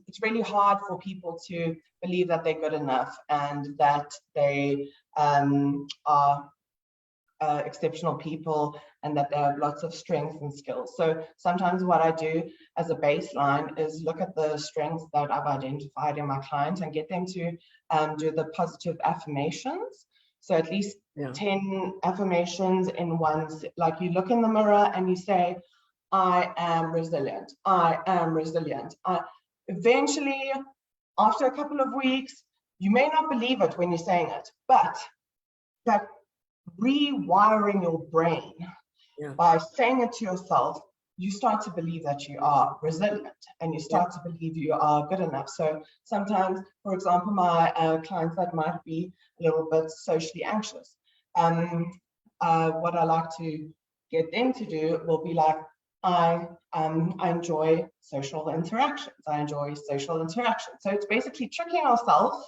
it's really hard for people to believe that they're good enough and that they are exceptional people and that they have lots of strengths and skills. So sometimes what I do as a baseline is look at the strengths that I've identified in my client and get them to do the positive affirmations. So at least 10 affirmations in one, like you look in the mirror and you say, I am resilient. I am resilient. Eventually, after a couple of weeks, you may not believe it when you're saying it, but that rewiring your brain by saying it to yourself, you start to believe that you are resilient and you start to believe you are good enough. So sometimes, for example, my clients that might be a little bit socially anxious, what I like to get them to do will be like, I enjoy social interactions. I enjoy social interactions. So it's basically tricking yourself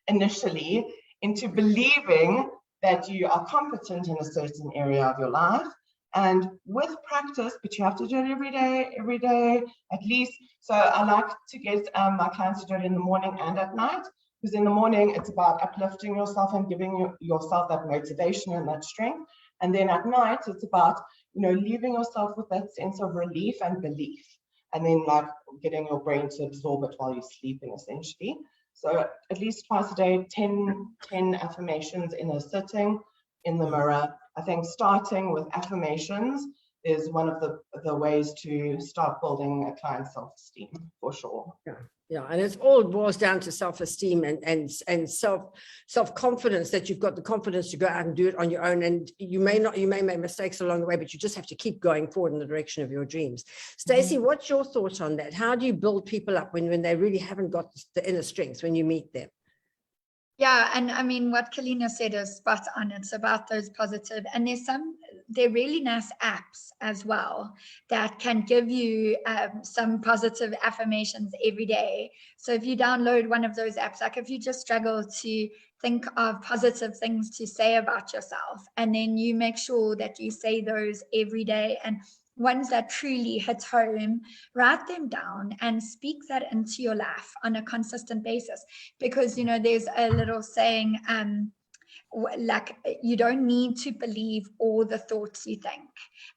initially into believing that you are competent in a certain area of your life. And with practice, but you have to do it every day, at least. So I like to get my clients to do it in the morning and at night, because in the morning, it's about uplifting yourself and giving yourself that motivation and that strength. And then at night, it's about, leaving yourself with that sense of relief and belief. And then like getting your brain to absorb it while you're sleeping, essentially. So at least twice a day, 10 affirmations in a sitting in the mirror. I think starting with affirmations is one of the ways to start building a client's self-esteem, for sure. Yeah, and it all boils down to self-esteem and self-confidence, that you've got the confidence to go out and do it on your own. And you may make mistakes along the way, but you just have to keep going forward in the direction of your dreams. Stacey, what's your thought on that? How do you build people up when they really haven't got the inner strength when you meet them? Yeah, and I mean, what Kalina said is spot on. It's about those positive, and they're really nice apps as well that can give you some positive affirmations every day. So if you download one of those apps, like if you just struggle to think of positive things to say about yourself, and then you make sure that you say those every day, and ones that truly hit home, write them down and speak that into your life on a consistent basis. Because, there's a little saying, like, you don't need to believe all the thoughts you think.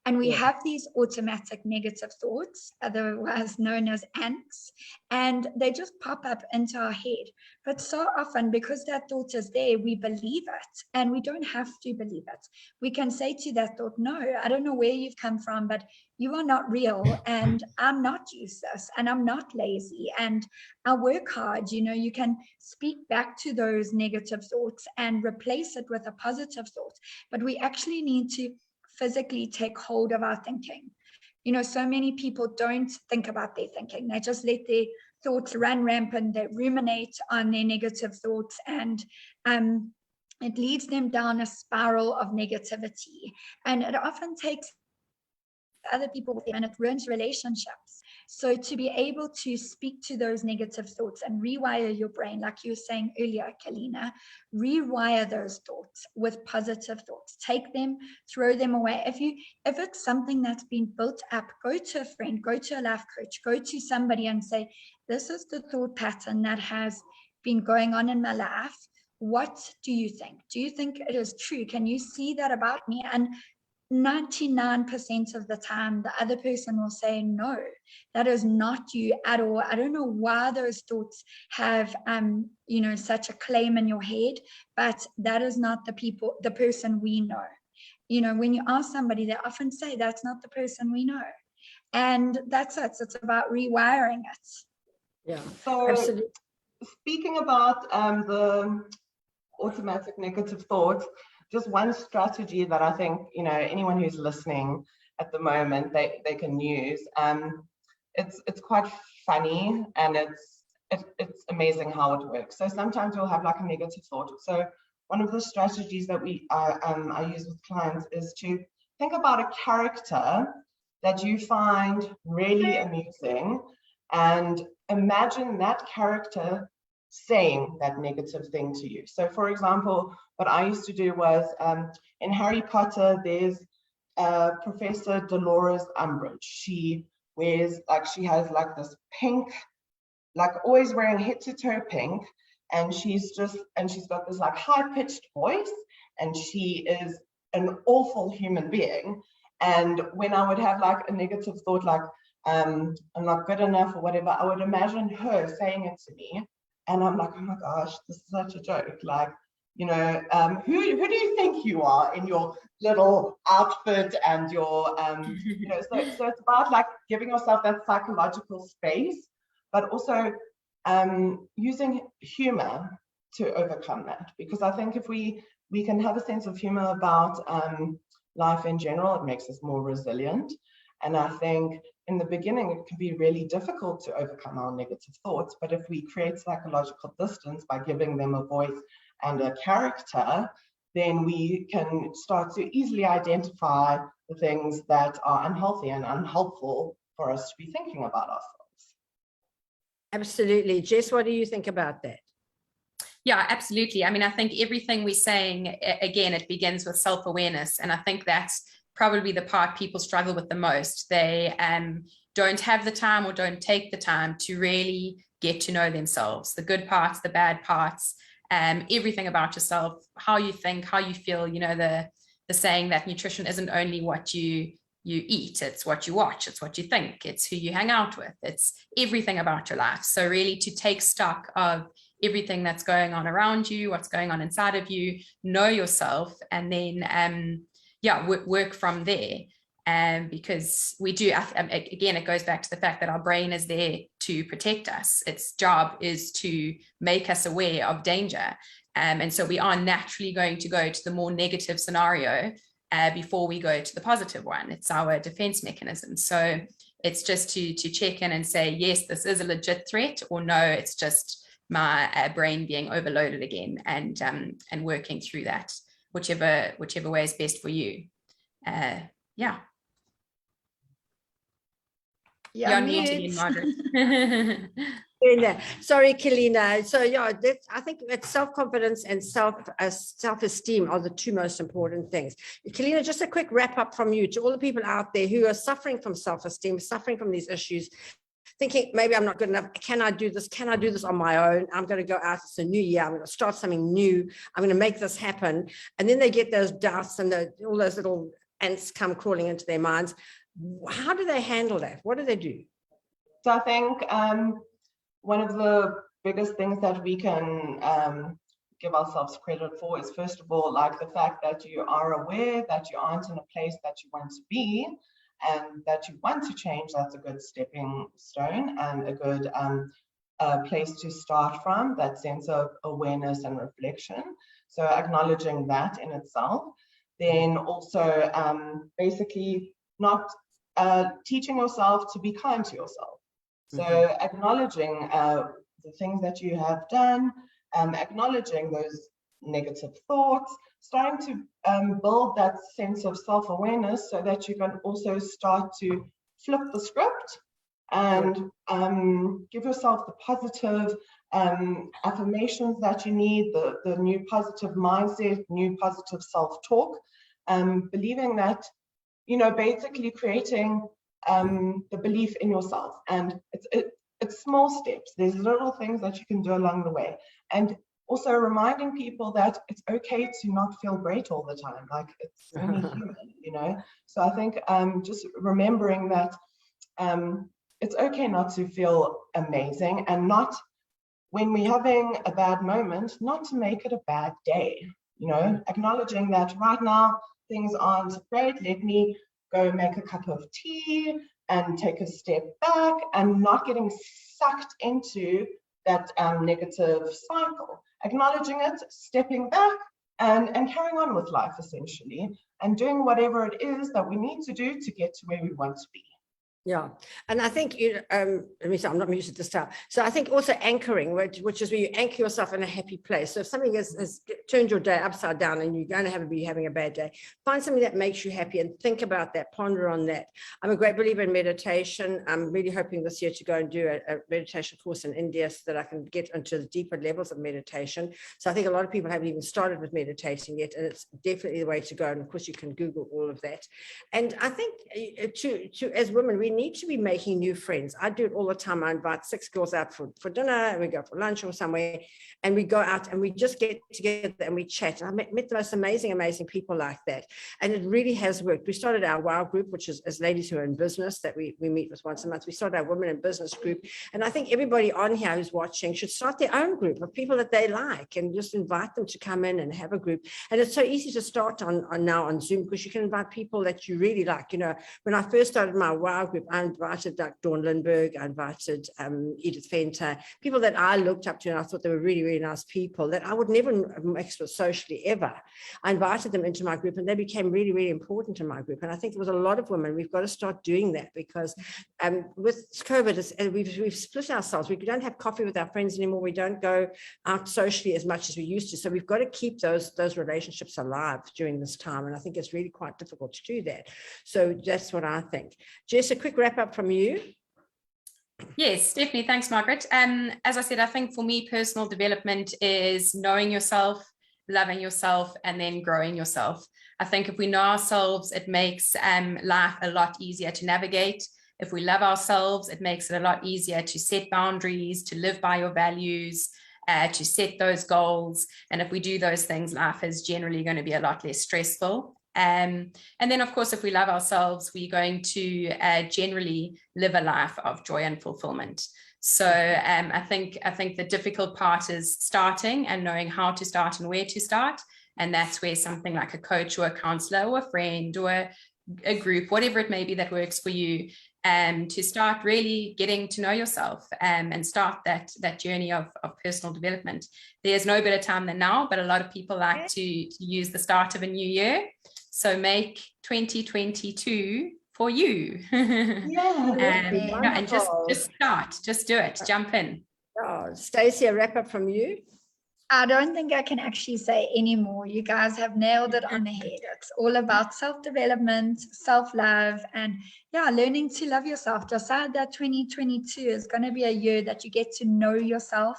And we have these automatic negative thoughts, otherwise known as ants, and they just pop up into our head. But so often, because that thought is there, we believe it, and we don't have to believe it. We can say to that thought, no, I don't know where you've come from, but you are not real, and I'm not useless, and I'm not lazy, and I work hard. You can speak back to those negative thoughts and replace it with a positive thought. But we actually need to physically take hold of our thinking. So many people don't think about their thinking. They just let their thoughts run rampant. They ruminate on their negative thoughts, and it leads them down a spiral of negativity. And it often takes other people with them, and it ruins relationships. So to be able to speak to those negative thoughts and rewire your brain, like you were saying earlier, Kalina, rewire those thoughts with positive thoughts. Take them, throw them away. If it's something that's been built up, go to a friend, go to a life coach, go to somebody and say, this is the thought pattern that has been going on in my life. What do you think? Do you think it is true? Can you see that about me? And 99% of the time, the other person will say, no, that is not you at all. I don't know why those thoughts have, such a claim in your head, but that is not the person we know. When you ask somebody, they often say, that's not the person we know. And that's it. It's about rewiring it. Yeah, so absolutely. Speaking about the automatic negative thoughts, just one strategy that I think, anyone who's listening at the moment, they can use. It's quite funny, and it's amazing how it works. So sometimes we'll have like a negative thought. So one of the strategies that I use with clients is to think about a character that you find really amusing, and imagine that character saying that negative thing to you. So for example, what I used to do was in Harry Potter, there's Professor Dolores Umbridge. She has this pink, like always wearing head to toe pink, and she's got this like high pitched voice, and she is an awful human being. And when I would have like a negative thought, like I'm not good enough or whatever, I would imagine her saying it to me. And I'm like, oh my gosh, this is such a joke. Like, you know, who do you think you are in your little outfit and your, you know, so it's about like giving yourself that psychological space, but also using humor to overcome that. Because I think if we can have a sense of humor about life in general, it makes us more resilient. And I think in the beginning, it can be really difficult to overcome our negative thoughts. But if we create psychological distance by giving them a voice and a character, then we can start to easily identify the things that are unhealthy and unhelpful for us to be thinking about ourselves. Absolutely. Jess, what do you think about that? Yeah, absolutely. I mean, I think everything we're saying, again, it begins with self-awareness. And I think that's probably the part people struggle with the most. They don't have the time or don't take the time to really get to know themselves, the good parts, the bad parts, everything about yourself, how you think, how you feel. You know, the saying that nutrition isn't only what you eat, it's what you watch, it's what you think, it's who you hang out with, it's everything about your life. So really to take stock of everything that's going on around you, what's going on inside of you, know yourself, and then work from there. Because we do, again, it goes back to the fact that our brain is there to protect us. Its job is to make us aware of danger. And so we are naturally going to go to the more negative scenario before we go to the positive one. It's our defense mechanism. So it's just to check in and say, yes, this is a legit threat, or no, it's just my brain being overloaded again, and working through that, whichever way is best for you. Yeah, You're on mute again, Margaret. Sorry, Kalina. So yeah, I think that self-confidence and self-esteem are the two most important things. Kalina, just a quick wrap up from you to all the people out there who are suffering from self-esteem, suffering from these issues, thinking maybe I'm not good enough. Can I do this? Can I do this on my own? I'm going to go out. It's a new year. I'm going to start something new. I'm going to make this happen. And then they get those doubts and all those little ants come crawling into their minds. How do they handle that? What do they do? So I think one of the biggest things that we can give ourselves credit for is, first of all, like the fact that you are aware that you aren't in a place that you want to be, and that you want to change. That's a good stepping stone and a good place to start from, that sense of awareness and reflection. So acknowledging that in itself. Then also basically not teaching yourself to be kind to yourself. So acknowledging the things that you have done, acknowledging those negative thoughts, starting to build that sense of self-awareness so that you can also start to flip the script and give yourself the positive affirmations that you need, the new positive mindset, new positive self-talk, believing that, you know, basically creating the belief in yourself. And it's small steps. There's little things that you can do along the way. And also reminding people that it's okay to not feel great all the time. Like, it's only human, you know? So I think just remembering that it's okay not to feel amazing, and not, when we're having a bad moment, not to make it a bad day, you know? Acknowledging that right now things aren't great. Let me go make a cup of tea and take a step back, and not getting sucked into that negative cycle. Acknowledging it, stepping back, and carrying on with life, essentially, and doing whatever it is that we need to do to get to where we want to be. Yeah, and I think let me say, I'm not used to this stuff. So I think also anchoring, which is where you anchor yourself in a happy place. So if something has turned your day upside down and you're going to be having a bad day, find something that makes you happy and think about that, ponder on that. I'm a great believer in meditation. I'm really hoping this year to go and do a meditation course in India so that I can get into the deeper levels of meditation. So I think a lot of people haven't even started with meditating yet, and it's definitely the way to go. And of course, you can Google all of that. And I think as women, we need to be making making new friends. I do it all the time. I invite 6 girls out for dinner, and we go for lunch or somewhere, and we go out and we just get together and we chat. And I met the most amazing people like that. And it really has worked. We started our WOW group, which is as ladies who are in business that we meet with once a month. We started our women in business group. And I think everybody on here who's watching should start their own group of people that they like and just invite them to come in and have a group. And it's so easy to start on now on Zoom, because you can invite people that you really like. You know, when I first started my WOW group, I invited Dawn Lindbergh, I invited Edith Fenter, people that I looked up to and I thought they were really, really nice people that I would never mix with socially ever. I invited them into my group and they became really, really important in my group. And I think there was a lot of women. We've got to start doing that, because with COVID, we've split ourselves. We don't have coffee with our friends anymore. We don't go out socially as much as we used to. So we've got to keep those relationships alive during this time. And I think it's really quite difficult to do that. So that's what I think. Jess, a quick wrap up from you. Yes, definitely. Thanks, Margaret. As I said, I think for me, personal development is knowing yourself, loving yourself, and then growing yourself. I think if we know ourselves, it makes life a lot easier to navigate. If we love ourselves, it makes it a lot easier to set boundaries, to live by your values, to set those goals. And if we do those things, life is generally going to be a lot less stressful. And then, of course, if we love ourselves, we're going to generally live a life of joy and fulfillment. So I think the difficult part is starting and knowing how to start and where to start. And that's where something like a coach or a counselor or a friend or a group, whatever it may be that works for you, to start really getting to know yourself and start that journey of personal development. There's no better time than now, but a lot of people like to use the start of a new year. So make 2022 for you. And just start, just do it, jump in. Oh, Stacey, a wrap up from you. I don't think I can actually say any more. You guys have nailed it on the head. It's all about self-development, self-love, and learning to love yourself. Decide that 2022 is going to be a year that you get to know yourself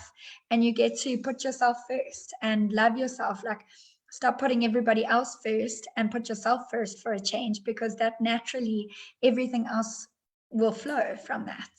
and you get to put yourself first and love yourself. Like, stop putting everybody else first and put yourself first for a change, because that naturally everything else will flow from that.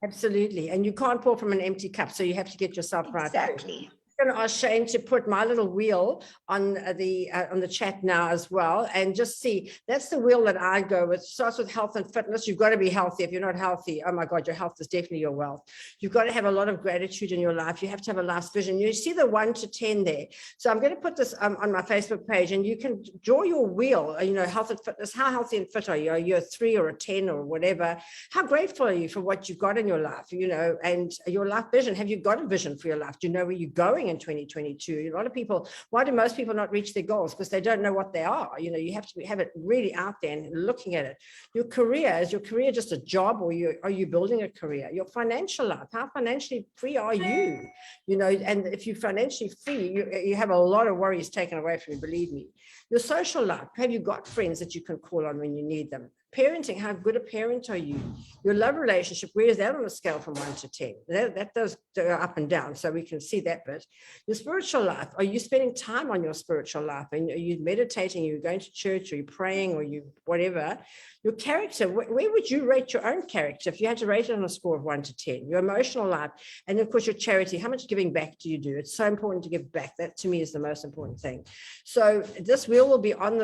Absolutely. And you can't pour from an empty cup. So you have to get yourself right. Exactly. I'm going to ask Shane to put my little wheel on the chat now as well, and just see, that's the wheel that I go with. It starts with health and fitness. You've got to be healthy. If you're not healthy, oh my God, your health is definitely your wealth. You've got to have a lot of gratitude in your life. You have to have a life vision. You see the 1 to 10 there. So I'm going to put this on my Facebook page, and you can draw your wheel, health and fitness. How healthy and fit are you? Are you a 3 or a 10 or whatever? How grateful are you for what you've got in your life, and your life vision? Have you got a vision for your life? Do you know where you're going in 2022? A lot of people, why do most people not reach their goals? Because they don't know what they are. You have to have it really out there and looking at it. Your career, is your career just a job, or are you building a career? Your financial life, how financially free are you? And if you're financially free, you have a lot of worries taken away from you, believe me. Your social life, have you got friends that you can call on when you need them? Parenting, how good a parent are you? Your love relationship, where is that on a scale from 1 to 10? That does go up and down, so we can see that bit. Your spiritual life, are you spending time on your spiritual life? And are you meditating? Are you going to church? Are you praying? Or you whatever? Your character, where would you rate your own character if you had to rate it on a score of 1 to 10? Your emotional life, and of course your charity, how much giving back do you do? It's so important to give back. That to me is the most important thing. So this wheel will be on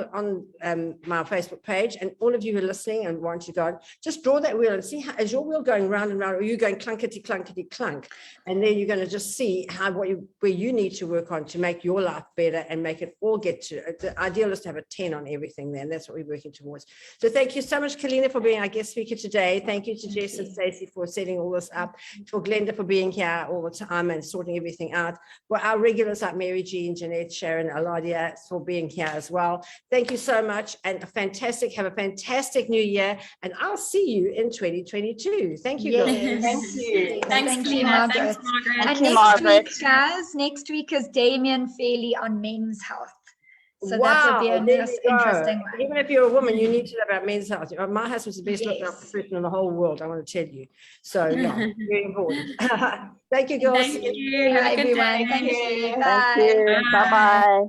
my Facebook page, and all of you who are listening and want to go, just draw that wheel and see how, is your wheel going round and round, or are you going clunkety clunkety clunk? And then you're going to just see where you need to work on to make your life better and make it all get to, the ideal is to have a 10 on everything there, and that's what we're working towards. So thank you so much, Kalina, for being our guest speaker today. Thank you to Jess and Stacey for setting all this up, for Glenda for being here all the time and sorting everything out, for our regulars like Mary Jean, Jeanette, Sharon, Aladia for being here as well. Thank you so much, and have a fantastic new year, and I'll see you in 2022. Thank you, girls. Thank you. Thanks, Kalina. Thanks, Margaret. And next week is Damien Fairley on men's health. So that'll be a nice, interesting one. Even if you're a woman, you need to know about men's health. My husband's the best looking person in the whole world, I want to tell you. So, very important. Thank you, girls. Thank you. Bye, everyone. Thank you. Bye. Thank you. Bye-bye.